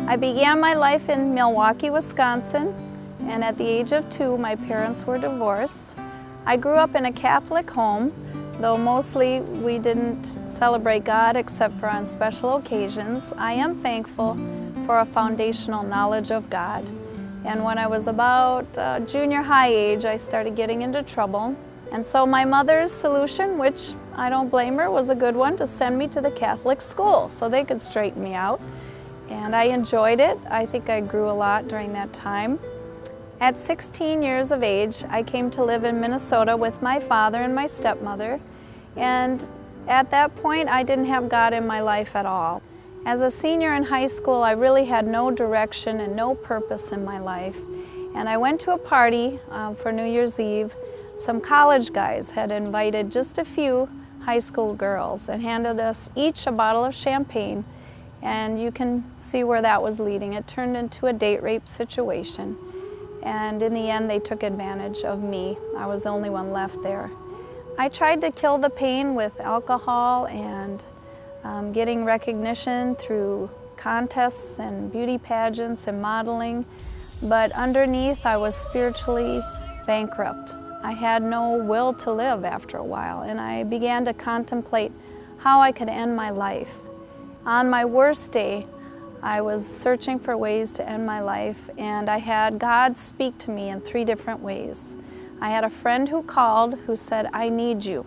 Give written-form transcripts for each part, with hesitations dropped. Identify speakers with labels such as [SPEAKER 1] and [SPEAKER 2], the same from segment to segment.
[SPEAKER 1] I began my life in Milwaukee, Wisconsin, and at the age of 2, my parents were divorced. I grew up in a Catholic home, though mostly we didn't celebrate God except for on special occasions. I am thankful for a foundational knowledge of God. And when I was about junior high age, I started getting into trouble. And so my mother's solution, which I don't blame her, was a good one, to send me to the Catholic school so they could straighten me out. And I enjoyed it. I think I grew a lot during that time. At 16 years of age, I came to live in Minnesota with my father and my stepmother. And at that point, I didn't have God in my life at all. As a senior in high school, I really had no direction and no purpose in my life. And I went to a party for New Year's Eve. Some college guys had invited just a few high school girls and handed us each a bottle of champagne. And you can see where that was leading. It turned into a date rape situation. And in the end, they took advantage of me. I was the only one left there. I tried to kill the pain with alcohol and getting recognition through contests and beauty pageants and modeling. But underneath, I was spiritually bankrupt. I had no will to live after a while, and I began to contemplate how I could end my life. On my worst day, I was searching for ways to end my life, and I had God speak to me in 3 different ways. I had a friend who called who said, "I need you."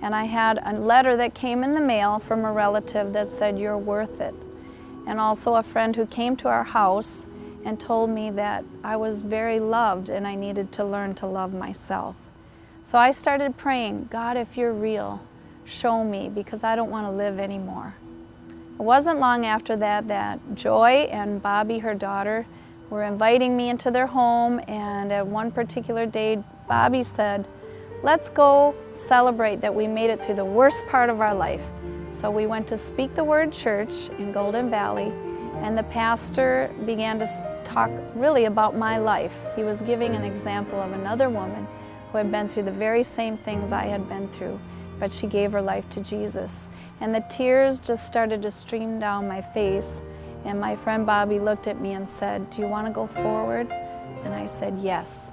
[SPEAKER 1] And I had a letter that came in the mail from a relative that said, "You're worth it." And also a friend who came to our house and told me that I was very loved and I needed to learn to love myself. So I started praying, "God, if you're real, show me, because I don't want to live anymore." It wasn't long after that that Joy and Bobby, her daughter, were inviting me into their home, and at one particular day, Bobby said, "Let's go celebrate that we made it through the worst part of our life." So we went to Speak the Word Church in Golden Valley, and the pastor began to talk really about my life. He was giving an example of another woman who had been through the very same things I had been through, but she gave her life to Jesus. And the tears just started to stream down my face. And my friend Bobby looked at me and said, "Do you want to go forward?" And I said, "Yes."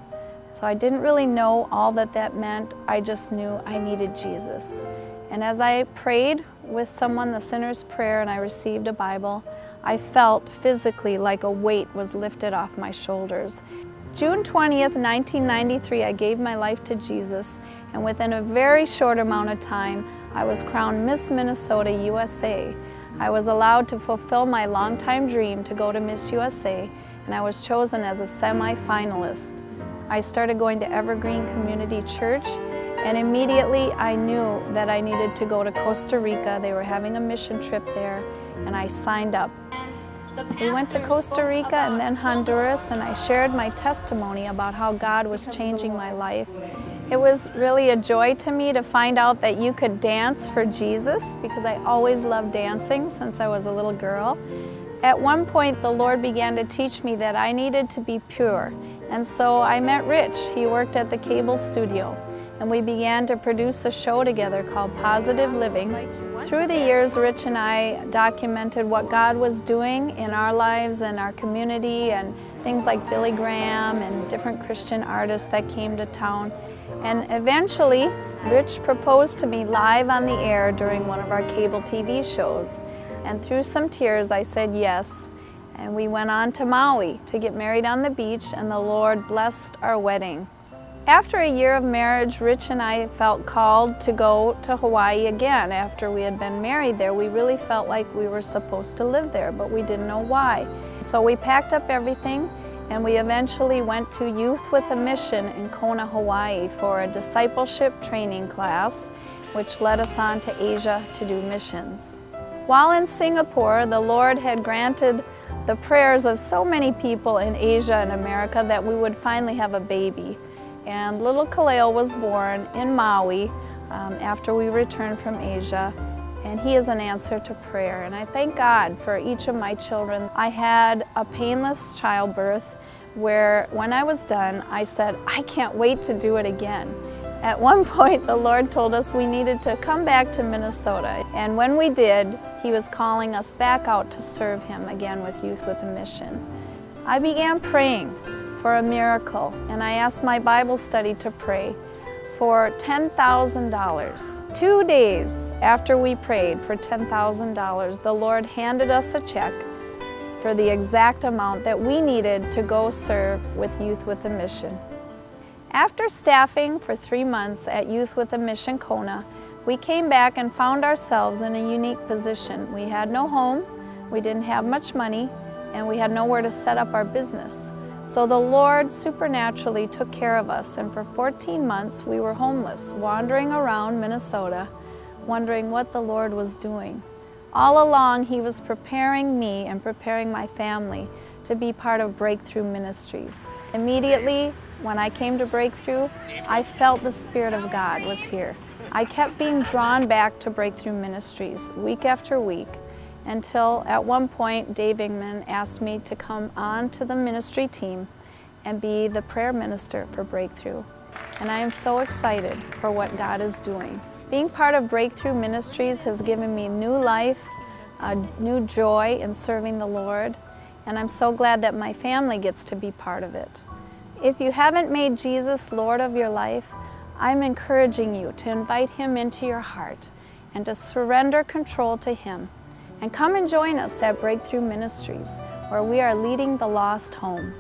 [SPEAKER 1] So I didn't really know all that that meant. I just knew I needed Jesus. And as I prayed with someone the sinner's prayer and I received a Bible, I felt physically like a weight was lifted off my shoulders. June 20th, 1993, I gave my life to Jesus, and within a very short amount of time, I was crowned Miss Minnesota USA. I was allowed to fulfill my longtime dream to go to Miss USA, and I was chosen as a semi-finalist. I started going to Evergreen Community Church, and immediately I knew that I needed to go to Costa Rica. They were having a mission trip there, and I signed up. We went to Costa Rica and then Honduras, and I shared my testimony about how God was changing my life. It was really a joy to me to find out that you could dance for Jesus, because I always loved dancing since I was a little girl. At one point, the Lord began to teach me that I needed to be pure, and so I met Rich. He worked at the cable studio, and we began to produce a show together called Positive Living. Through the years, Rich and I documented what God was doing in our lives and our community, and things like Billy Graham and different Christian artists that came to town. And eventually, Rich proposed to me live on the air during one of our cable TV shows. And through some tears, I said yes. And we went on to Maui to get married on the beach, and the Lord blessed our wedding. After a year of marriage, Rich and I felt called to go to Hawaii again. After we had been married there, we really felt like we were supposed to live there, but we didn't know why. So we packed up everything, and we eventually went to Youth with a Mission in Kona, Hawaii for a discipleship training class, which led us on to Asia to do missions. While in Singapore, the Lord had granted the prayers of so many people in Asia and America that we would finally have a baby. And little Kaleo was born in Maui after we returned from Asia, and he is an answer to prayer. And I thank God for each of my children. I had a painless childbirth where when I was done, I said, I can't wait to do it again. At one point, the Lord told us we needed to come back to Minnesota. And when we did, He was calling us back out to serve Him again with Youth with a Mission. I began praying for a miracle, and I asked my Bible study to pray for $10,000. 2 days after we prayed for $10,000, the Lord handed us a check for the exact amount that we needed to go serve with Youth with a Mission. After staffing for 3 months at Youth with a Mission Kona, we came back and found ourselves in a unique position. We had no home, we didn't have much money, and we had nowhere to set up our business. So the Lord supernaturally took care of us, and for 14 months we were homeless, wandering around Minnesota, wondering what the Lord was doing. All along, He was preparing me and preparing my family to be part of Breakthrough Ministries. Immediately, when I came to Breakthrough, I felt the Spirit of God was here. I kept being drawn back to Breakthrough Ministries week after week, until at one point Dave Ingman asked me to come on to the ministry team and be the prayer minister for Breakthrough. And I am so excited for what God is doing. Being part of Breakthrough Ministries has given me new life, a new joy in serving the Lord, and I'm so glad that my family gets to be part of it. If you haven't made Jesus Lord of your life, I'm encouraging you to invite Him into your heart and to surrender control to Him. And come and join us at Breakthrough Ministries, where we are leading the lost home.